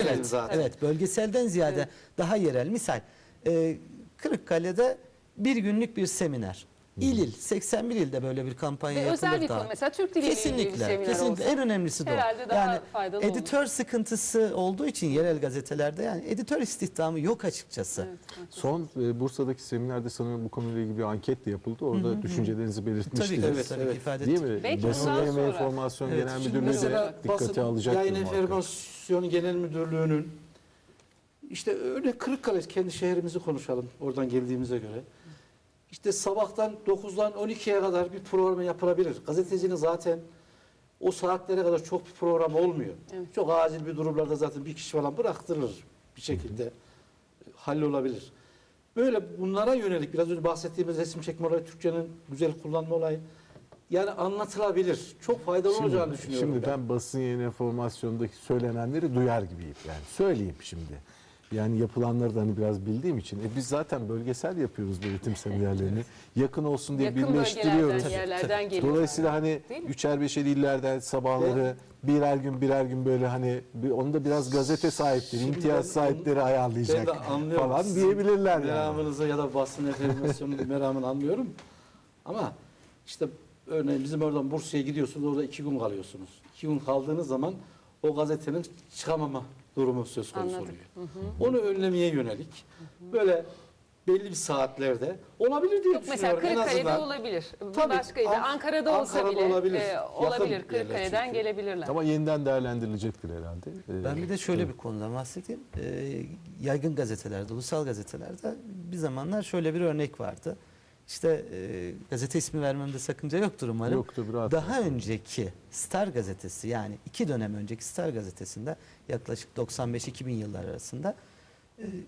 Evet, zaten. evet, bölgeselden ziyade daha yerel. Misal Kırıkkale'de bir günlük bir seminer. İl 81 ilde böyle bir kampanya Ve yapılır özel bir daha. konu, mesela Türk diliyle ilgili bir seminer Kesinlikle olsa en önemlisi de o. herhalde daha Yani faydalı editör sıkıntısı olduğu için yerel gazetelerde yani editör istihdamı yok açıkçası. Evet. Son Bursa'daki seminerde sanırım bu konuyla ilgili bir anket de yapıldı. Orada düşüncelerinizi belirtmiştiniz. Tabii, Evet, tabii evet. ifade Değil ettim. mi? Belki Basın bundan Yayın ve sonra. Enformasyon Evet. Genel Şimdi Müdürlüğü de mesela dikkate basın alacaktır yayın muhakkak. enformasyonu genel müdürlüğünün işte öyle Kırıkkale kendi şehrimizi konuşalım oradan geldiğimize göre. İşte sabahtan 9'dan 12'ye kadar bir program yapılabilir. Gazetecinin zaten o saatlere kadar çok bir program olmuyor. Evet. Çok acil bir durumlarda zaten bir kişi falan bıraktırılır bir şekilde hallolabilir. Böyle bunlara yönelik biraz önce bahsettiğimiz resim çekme olayı, Türkçenin güzel kullanma olayı yani anlatılabilir. Çok faydalı olacağını düşünüyorum. Şimdi ben basın yayın enformasyonundaki söylenenleri duyar gibiyim. Yani söyleyeyim şimdi. Yani yapılanları da hani biraz bildiğim için. Biz zaten bölgesel yapıyoruz bu eğitim seminerlerini. Yakın olsun diye Yakın birleştiriyoruz. bölgelerden, yerlerden geliyor. Dolayısıyla hani Değil mi? üçer beşer illerden sabahları birer gün böyle hani onu da biraz gazete sahipleri, Şimdi imtiyaz ben sahipleri ayarlayacak Ben de anlıyorum. falan Sizin diyebilirler yani. meramınızı ya da basın enformasyonu meramını anlıyorum. Ama işte örneğin bizim oradan Bursa'ya gidiyorsunuz, orada 2 gün kalıyorsunuz. 2 gün kaldığınız zaman o gazetenin çıkamama durumu söz konusu Anladım. oluyor. Onu önlemeye yönelik böyle belli bir saatlerde olabilir diye Yok, mesela düşünüyorum. En Kırıkkale'de azından olabilir. Tabii, Başka ilde. Ankara'da olsa Ankara'da bile olabilir. olabilir. Yakın Kırıkkale'den yerler çünkü. gelebilirler. Ama yeniden değerlendirilecektir herhalde. Ben bir de şöyle bir konudan bahsedeyim. Yaygın gazetelerde, ulusal gazetelerde bir zamanlar şöyle bir örnek vardı. İşte gazete ismi vermemde sakınca yoktur umarım. Yoktur, rahat Daha olsun. önceki Star gazetesi yani 2 dönem önceki Star gazetesinde yaklaşık 95-2000 yıllar arasında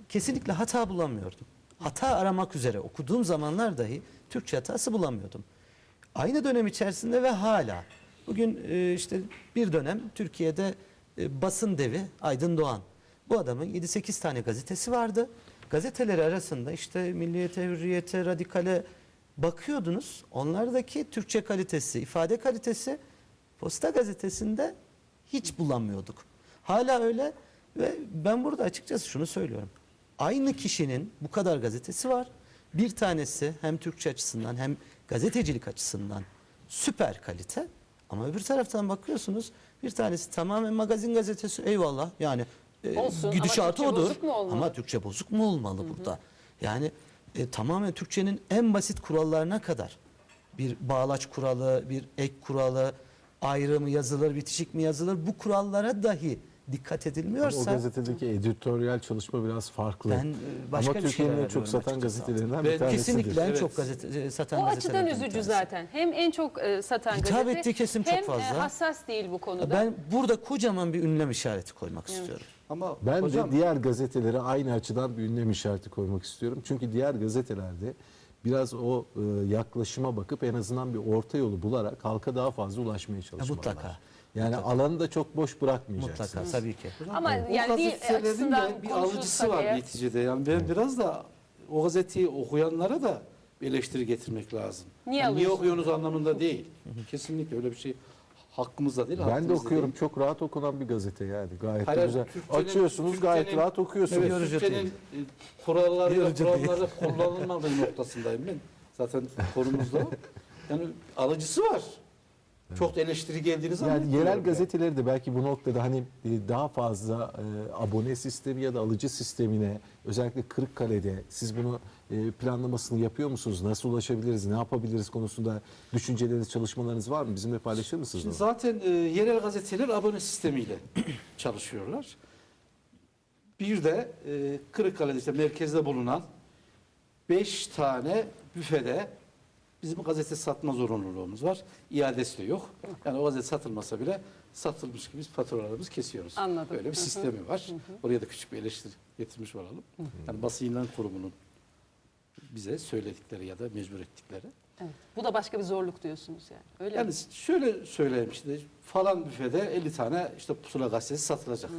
kesinlikle hata bulamıyordum. Hata aramak üzere okuduğum zamanlar dahi Türkçe hatası bulamıyordum. Aynı dönem içerisinde ve hala bugün işte bir dönem Türkiye'de basın devi Aydın Doğan. Bu adamın 7-8 tane gazetesi vardı. Gazeteleri arasında işte Milliyet'e, Hürriyet'e, Radikal'e bakıyordunuz. Onlardaki Türkçe kalitesi, ifade kalitesi Posta Gazetesi'nde hiç bulamıyorduk. Hala öyle ve ben burada açıkçası şunu söylüyorum. Aynı kişinin bu kadar gazetesi var. Bir tanesi hem Türkçe açısından hem gazetecilik açısından süper kalite. Ama öbür taraftan bakıyorsunuz bir tanesi tamamen magazin gazetesi eyvallah yani Olsun, ama gidişatı Türkçe odur. bozuk mu olmalı? Ama Türkçe bozuk mu olmalı burada? Yani tamamen Türkçenin en basit kurallarına kadar bir bağlaç kuralı, bir ek kuralı, ayrı mı yazılır, bitişik mi yazılır bu kurallara dahi dikkat Ama edilmiyorsa o gazetedeki editoryal çalışma biraz farklı. ben başka Ama bir Türkiye'nin şeyler en çok arıyorum satan açıkçası. gazetelerinden Ben bir tanesidir. Kesinlikle en Evet. çok satan O açıdan gazetelerden bir üzücü tanesi. zaten. Hem en çok satan Hitap gazete ettiği kesim çok hem fazla. hassas değil bu konuda. Ben burada kocaman bir ünlem işareti koymak istiyorum. ama Ben hocam, de diğer gazetelere aynı açıdan bir ünlem işareti koymak istiyorum. Çünkü diğer gazetelerde biraz o yaklaşıma bakıp en azından bir orta yolu bularak halka daha fazla ulaşmaya çalışmalılar. Mutlaka. Yani alanı da çok boş bırakmayacaksınız. Mutlaka tabii ki. Ama o yani değil gazetelerin açısından de bir alıcısı konuşursak var eğer, neticede. Yani ben biraz da o gazeteyi okuyanlara da bir eleştiri getirmek lazım. Niye Yani alıyorsun? okuyorsunuz anlamında değil. Kesinlikle öyle bir şey hakkımızda değil. Ben de hakkımızda okuyorum. değil. Çok rahat okunan bir gazete yani. Gayet de Hayır, güzel. Türkçenin- Açıyorsunuz gayet Türkçenin- rahat okuyorsunuz. Evet, Yorucu Türkçenin değil. kurallarıyla Yorucu değil. kullanılmadığı noktasındayım ben. Zaten konumuzda o. Yani alıcısı var. Çok da eleştiri geldiğini Yani yerel zannetmiyorum gazeteleri de belki bu noktada hani daha fazla abone sistemi ya da alıcı sistemine özellikle Kırıkkale'de siz bunu planlamasını yapıyor musunuz? Nasıl ulaşabiliriz? Ne yapabiliriz konusunda düşünceleriniz, çalışmalarınız var mı? Bizimle paylaşır mısınız? Şimdi onu? zaten yerel gazeteler abone sistemiyle çalışıyorlar. Bir de Kırıkkale'de işte merkezde bulunan 5 tane büfede bizim gazete satma zorunluluğumuz var. İadesi de yok. Yani o gazete satılmasa bile satılmış gibi biz faturalarımızı kesiyoruz. Anladım. Böyle bir sistemi var. Oraya da küçük bir eleştiri getirmiş olalım. Yani basın ilan kurumunun bize söyledikleri ya da mecbur ettikleri. evet, bu da başka bir zorluk diyorsunuz yani. Öyle Yani mi? şöyle söyleyeyim işte falan büfede 50 tane işte pusula gazetesi satılacak.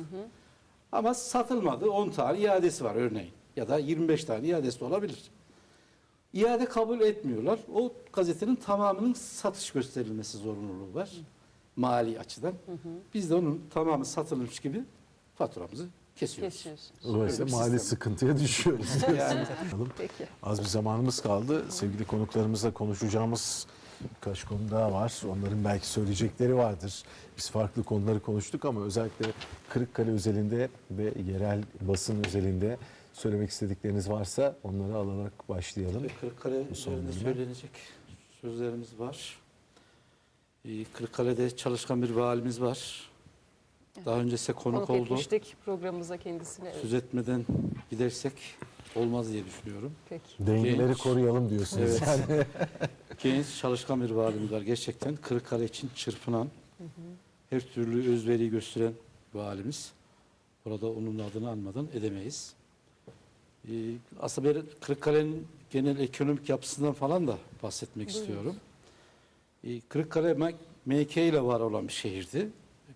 Ama satılmadı 10 tane iadesi var örneğin. Ya da 25 tane iadesi de olabilir. İade kabul etmiyorlar. O gazetenin tamamının satış gösterilmesi zorunluluğu var. Mali açıdan. Biz de onun tamamı satılmış gibi faturamızı kesiyoruz. Kesiyorsunuz. Dolayısıyla Öyle bir mali sistem. sıkıntıya düşüyoruz. Yani Peki. Az bir zamanımız kaldı. Sevgili konuklarımızla konuşacağımız birkaç konu daha var. Onların belki söyleyecekleri vardır. Biz farklı konuları konuştuk ama özellikle Kırıkkale özelinde ve yerel basın özelinde söylemek istedikleriniz varsa onları alarak başlayalım. Kırıkkale üzerinde sonunda. söylenecek sözlerimiz var. Kırıkkale'de çalışkan bir valimiz var. Daha önce size konuk oldu. etmiştik programımıza kendisine. Evet. Söz etmeden gidersek olmaz diye düşünüyorum. Peki. Dengeleri Genç. koruyalım diyorsunuz. Evet. Yani. Genç, çalışkan bir valimiz var. Gerçekten Kırıkkale için çırpınan, her türlü özveriyi gösteren valimiz. Burada onun adını anmadan edemeyiz. Aslında ben Kırıkkale'nin genel ekonomik yapısından falan da bahsetmek istiyorum. Kırıkkale MK ile var olan bir şehirdi,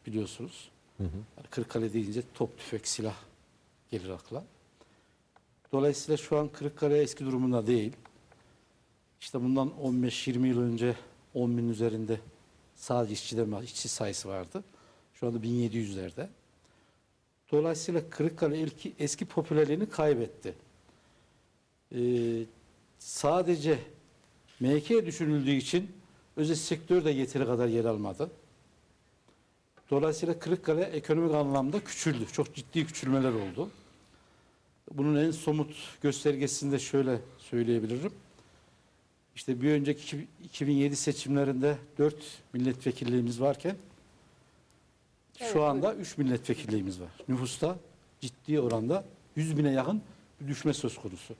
biliyorsunuz. Yani Kırıkkale deyince top, tüfek, silah gelir akla. Dolayısıyla şu an Kırıkkale eski durumunda değil. İşte bundan 15-20 yıl önce 10.000 üzerinde sadece işçi sayısı vardı. Şu anda 1700'lerde. Dolayısıyla Kırıkkale eski popülerliğini kaybetti. Sadece MK düşünüldüğü için özel sektör de yeteri kadar yer almadı. Dolayısıyla Kırıkkale ekonomik anlamda küçüldü. Çok ciddi küçülmeler oldu. Bunun en somut göstergesini de şöyle söyleyebilirim. İşte bir önceki 2007 seçimlerinde 4 milletvekilliğimiz varken Evet, şu anda 3 milletvekilliğimiz var. Nüfusta ciddi oranda 100 bine yakın bir düşme söz konusu.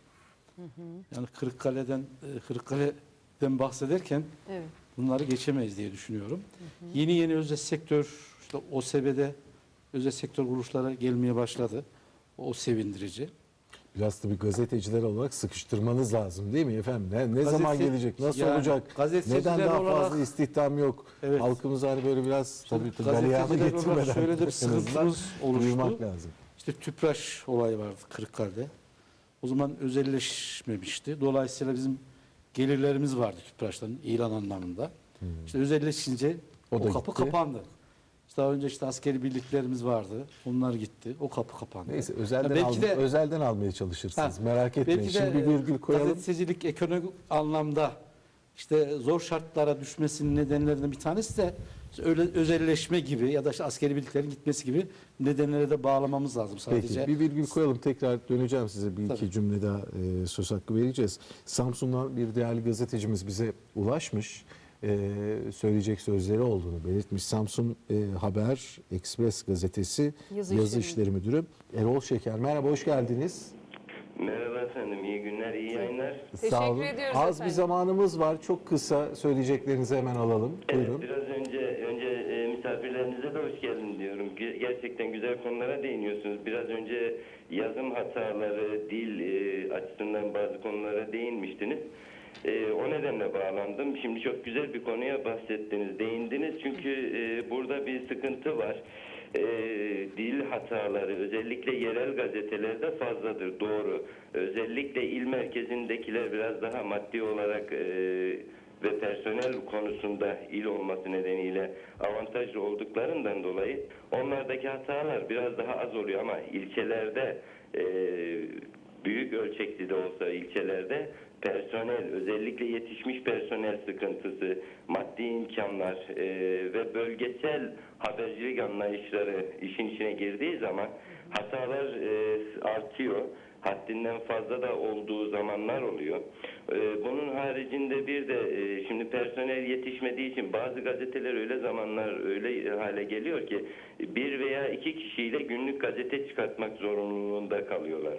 Yani Kırıkkale'den bahsederken Evet. bunları geçemeyiz diye düşünüyorum. Yeni özel sektör, işte OSB'de özel sektör kuruluşları gelmeye başladı. O sevindirici. Biraz da bir gazeteciler olarak sıkıştırmanız lazım değil mi efendim? Ne zaman gelecek? Nasıl yani olacak? gazeteciler Neden daha olarak- fazla istihdam yok? Evet. Halkımız hani böyle biraz tabii galeyana Gazeteciler olarak getirmeden şöyle de bir en azından sıkıntımız oluştu. duyurmak lazım. İşte tüpraş olayı vardı Kırıkkale'de. O zaman özelleşmemişti. Dolayısıyla bizim gelirlerimiz vardı tüpraştan ilan anlamında. İşte özelleşince O o da kapı gitti. kapandı. İşte daha önce işte askeri birliklerimiz vardı. Onlar gitti. O kapı kapandı. Neyse Ya özelden almaya çalışırsınız. Ha, Merak etmeyin. belki de Şimdi bir virgül koyalım. gazetecilik ekonomik anlamda işte zor şartlara düşmesinin nedenlerinden bir tanesi de işte öyle özelleşme gibi ya da işte askeri birliklerin gitmesi gibi nedenlere de bağlamamız lazım sadece. Peki bir virgül koyalım, tekrar döneceğim size, bir iki Tabii. cümle daha söz hakkı vereceğiz. Samsun'dan bir değerli gazetecimiz bize ulaşmış. Söyleyecek sözleri olduğunu belirtmiş. Samsun Haber Ekspres gazetesi Yazı yazı işleri işleri müdürü Erol Şeker. Merhaba, hoş geldiniz. Merhaba efendim, iyi günler, iyi yayınlar. Sağ olun. ediyoruz Az efendim. bir zamanımız var. Çok kısa söyleyeceklerinizi hemen alalım. Buyurun. Evet, biraz önce misafirlerinize de hoş geldin diyorum. Gerçekten güzel konulara değiniyorsunuz. Biraz önce yazım hataları, dil açısından bazı konulara değinmiştiniz. O nedenle bağlandım. Şimdi çok güzel bir konuya bahsettiniz, değindiniz. Çünkü burada bir sıkıntı var. Dil hataları özellikle yerel gazetelerde fazladır, doğru. Özellikle il merkezindekiler biraz daha maddi olarak ve personel konusunda il olması nedeniyle avantajlı olduklarından dolayı onlardaki hatalar biraz daha az oluyor ama ilçelerde büyük ölçekli de olsa ilçelerde personel, özellikle yetişmiş personel sıkıntısı, maddi imkanlar ve bölgesel habercilik anlayışları işin içine girdiği zaman hatalar artıyor. Haddinden fazla da olduğu zamanlar oluyor. Bunun haricinde bir de şimdi personel yetişmediği için bazı gazeteler öyle zamanlar öyle hale geliyor ki bir veya iki kişiyle günlük gazete çıkartmak zorunluluğunda kalıyorlar.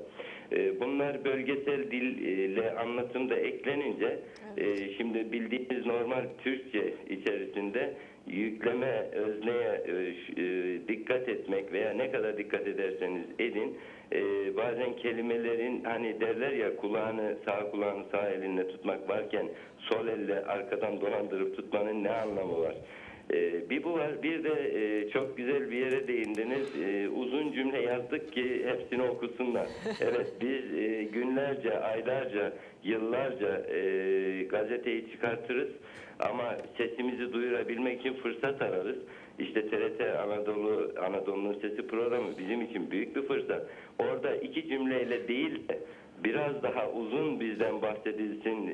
Bunlar bölgesel dille anlatımda eklenince şimdi bildiğimiz normal Türkçe içerisinde yükleme, özneye dikkat etmek veya ne kadar dikkat ederseniz edin bazen kelimelerin hani derler ya sağ kulağını sağ elinle tutmak varken sol elle arkadan dolandırıp tutmanın ne anlamı var? Bir bu var. Bir de çok güzel bir yere değindiniz. Uzun cümle yazdık ki hepsini okusunlar. Evet, biz günlerce, aylarca, yıllarca gazeteyi çıkartırız ama sesimizi duyurabilmek için fırsat ararız. İşte TRT Anadolu'nun Sesi programı bizim için büyük bir fırsat. cümleyle değil de biraz daha uzun bizden bahsedilsin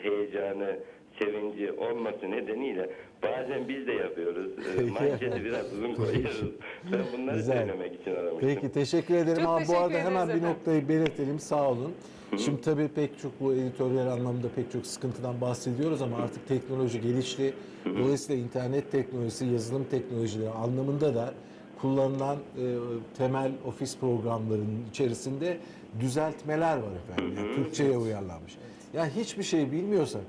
heyecanı, sevinci olması nedeniyle bazen biz de yapıyoruz. Manşeti biraz uzun koyuyoruz. Ben bunları Güzel. söylemek için aramıştım. Peki teşekkür ederim. Çok Ama bu teşekkür arada hemen ederiz bir efendim. noktayı belirtelim. Sağ olun. Şimdi tabii pek çok bu editoryal anlamda pek çok sıkıntıdan bahsediyoruz ama artık teknoloji gelişti. Dolayısıyla internet teknolojisi, yazılım teknolojileri anlamında da kullanılan temel ofis programlarının içerisinde düzeltmeler var efendim. Yani Türkçe'ye uyarlanmış. Yani hiçbir şey bilmiyorsak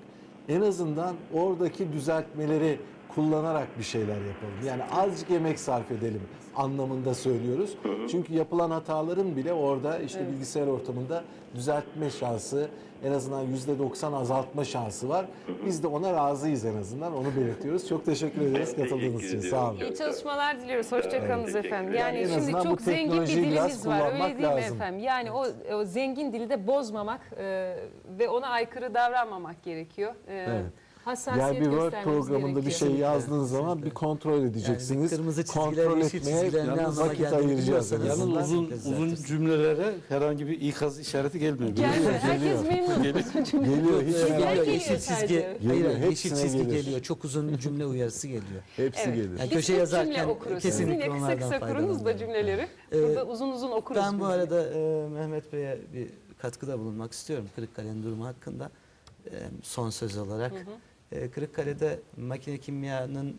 en azından oradaki düzeltmeleri kullanarak bir şeyler yapalım. Yani azıcık emek sarf edelim anlamında söylüyoruz. Çünkü yapılan hataların bile orada işte bilgisayar ortamında düzeltme şansı, en azından %90 azaltma şansı var. Biz de ona razıyız en azından. Onu belirtiyoruz. Çok teşekkür ederiz Ben katıldığınız teşekkür için. ediyorum. Sağ olun. İyi çalışmalar diliyoruz. Hoşçakalınız teşekkür efendim. ederim. Yani En şimdi azından bu çok zengin bir teknolojiyi biraz dilimiz var. Öyle kullanmak değil mi lazım. efendim? Yani o zengin dili de bozmamak ve ona aykırı davranmamak gerekiyor. Evet. Hassasiyet Yani bir Word göstermemiz programında bir gerekiyor. şey yazdığınız zaman bir kontrol edeceksiniz. Yani kırmızı çizgiler, kontrol yeşil etmeye çizgiler ne yalnız anlama vakit geldiğini ayıracağız. en biliyorsanız- azından. Yalnız uzun Düzeltiriz. cümlelere herhangi bir ikaz işareti gelmiyor. Gelmiyor. Herkes memnun. Geliyor hiç Geliyor, merak geliyor yeşil sadece. çizgi, Geliyor, hayır, yeşil hepsine çizgi gelir. geliyor. Çok uzun cümle uyarısı geliyor. Hepsi Evet. gelir. Yani Biz köşe tek yazarken cümle okuruz. Siz kesinlikle yine kısa onlardan kısa kurunuz da faydalanın. cümleleri. Burada uzun uzun okuruz. Ben bu biz. arada Mehmet Bey'e bir katkıda bulunmak istiyorum Kırıkkale'nin durumu hakkında. Son söz olarak. Kırıkkale'de makine kimyanın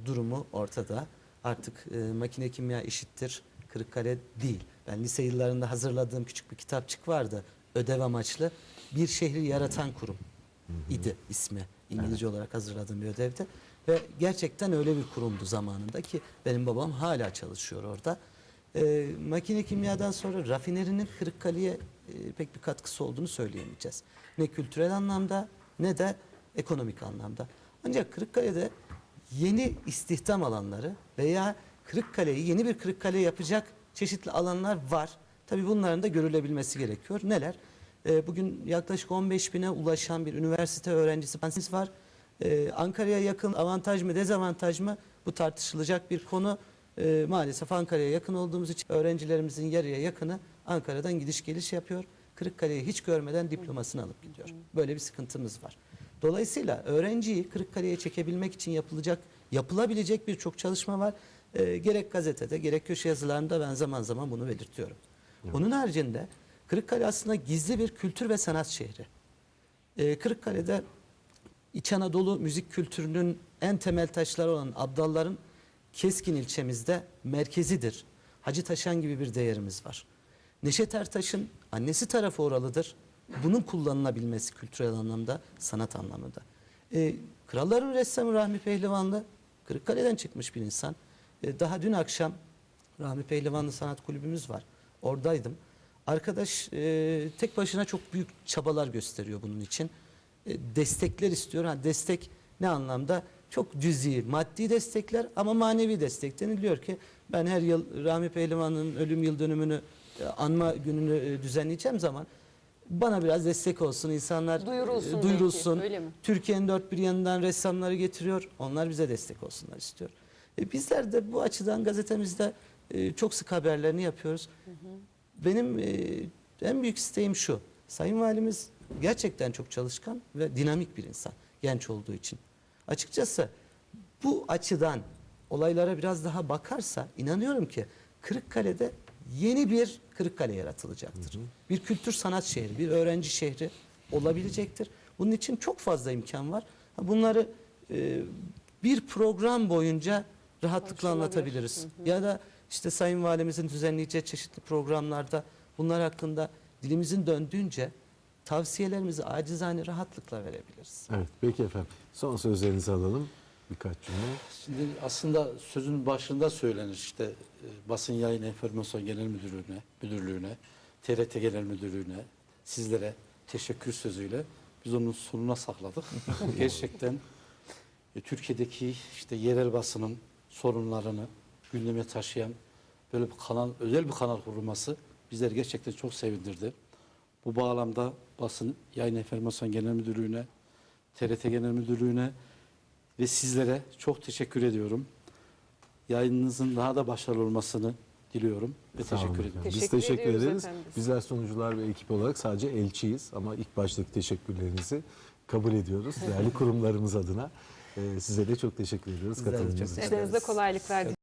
durumu ortada. Artık makine kimya eşittir Kırıkkale değil. Ben lise yıllarında hazırladığım küçük bir kitapçık vardı. Ödev amaçlı. Bir şehri yaratan kurum idi ismi. İngilizce olarak hazırladığım bir ödevdi. Ve gerçekten öyle bir kurumdu zamanında ki benim babam hala çalışıyor orada. Makine kimyadan sonra rafinerinin Kırıkkale'ye pek bir katkısı olduğunu söyleyemeyeceğiz. Ne kültürel anlamda ne de ekonomik anlamda. Ancak Kırıkkale'de yeni istihdam alanları veya Kırıkkale'yi yeni bir Kırıkkale yapacak çeşitli alanlar var. Tabii bunların da görülebilmesi gerekiyor. Neler? Bugün yaklaşık 15 bine ulaşan bir üniversite öğrencisi var. Ankara'ya yakın avantaj mı dezavantaj mı bu tartışılacak bir konu. Maalesef Ankara'ya yakın olduğumuz için öğrencilerimizin yarıya yakını Ankara'dan gidiş geliş yapıyor. Kırıkkale'yi hiç görmeden diplomasını alıp gidiyor. Böyle bir sıkıntımız var. Dolayısıyla öğrenciyi Kırıkkale'ye çekebilmek için yapılabilecek birçok çalışma var. Gerek gazetede gerek köşe yazılarında ben zaman zaman bunu belirtiyorum. Onun haricinde Kırıkkale aslında gizli bir kültür ve sanat şehri. Kırıkkale'de İç Anadolu müzik kültürünün en temel taşları olan Abdalların Keskin ilçemizde merkezidir. Hacı Taşan gibi bir değerimiz var. Neşet Ertaş'ın annesi tarafı oralıdır. Bunun kullanılabilmesi kültürel anlamda, sanat anlamında. Kralların ressamı Rahmi Pehlivanlı Kırıkkale'den çıkmış bir insan. Daha dün akşam Rahmi Pehlivanlı Sanat Kulübümüz var. Oradaydım. Arkadaş tek başına çok büyük çabalar gösteriyor bunun için. Destekler istiyor. Destek ne anlamda? Çok cüzi, maddi destekler ama manevi destek deniliyor ki ben her yıl Rahmi Pehlivan'ın ölüm yıl dönümünü anma gününü düzenleyeceğim zaman bana biraz destek olsun, insanlar Duyurulsun belki, öyle mi? Türkiye'nin dört bir yanından ressamları getiriyor. Onlar bize destek olsunlar istiyor. Bizler de bu açıdan gazetemizde çok sık haberlerini yapıyoruz. Benim en büyük isteğim şu. Sayın Valimiz gerçekten çok çalışkan ve dinamik bir insan. Genç olduğu için. Açıkçası bu açıdan olaylara biraz daha bakarsa inanıyorum ki Kırıkkale'de yeni bir Kırıkkale yaratılacaktır. Bir kültür sanat şehri, bir öğrenci şehri olabilecektir. Bunun için çok fazla imkan var. Bunları bir program boyunca rahatlıkla anlatabiliriz. Ya da işte Sayın Valimizin düzenleyeceği çeşitli programlarda bunlar hakkında dilimizin döndüğünce tavsiyelerimizi acizane rahatlıkla verebiliriz. Evet, peki efendim. Son sözlerinizi alalım. Birkaç cümle. Şimdi aslında sözün başında söylenir işte basın yayın enformasyon genel müdürlüğüne, TRT genel müdürlüğüne, sizlere teşekkür sözüyle biz onun sonuna sakladık. Gerçekten Türkiye'deki işte yerel basının sorunlarını gündeme taşıyan böyle bir kanal, özel bir kanal kurulması bizleri gerçekten çok sevindirdi. Bu bağlamda basın yayın enformasyon genel müdürlüğüne, TRT genel müdürlüğüne ve sizlere çok teşekkür ediyorum. Yayınınızın daha da başarılı olmasını diliyorum ve Sağ olun teşekkür efendim. ediyorum. Biz Teşekkür teşekkür ediyoruz ederiz. efendim. Bizler sunucular ve ekip olarak sadece elçiyiz ama ilk baştaki teşekkürlerinizi kabul ediyoruz. Değerli kurumlarımız adına. Size de çok teşekkür ediyoruz Bizler de çok katılımınız için. teşekkür İşlerinizde kolaylıklar Çok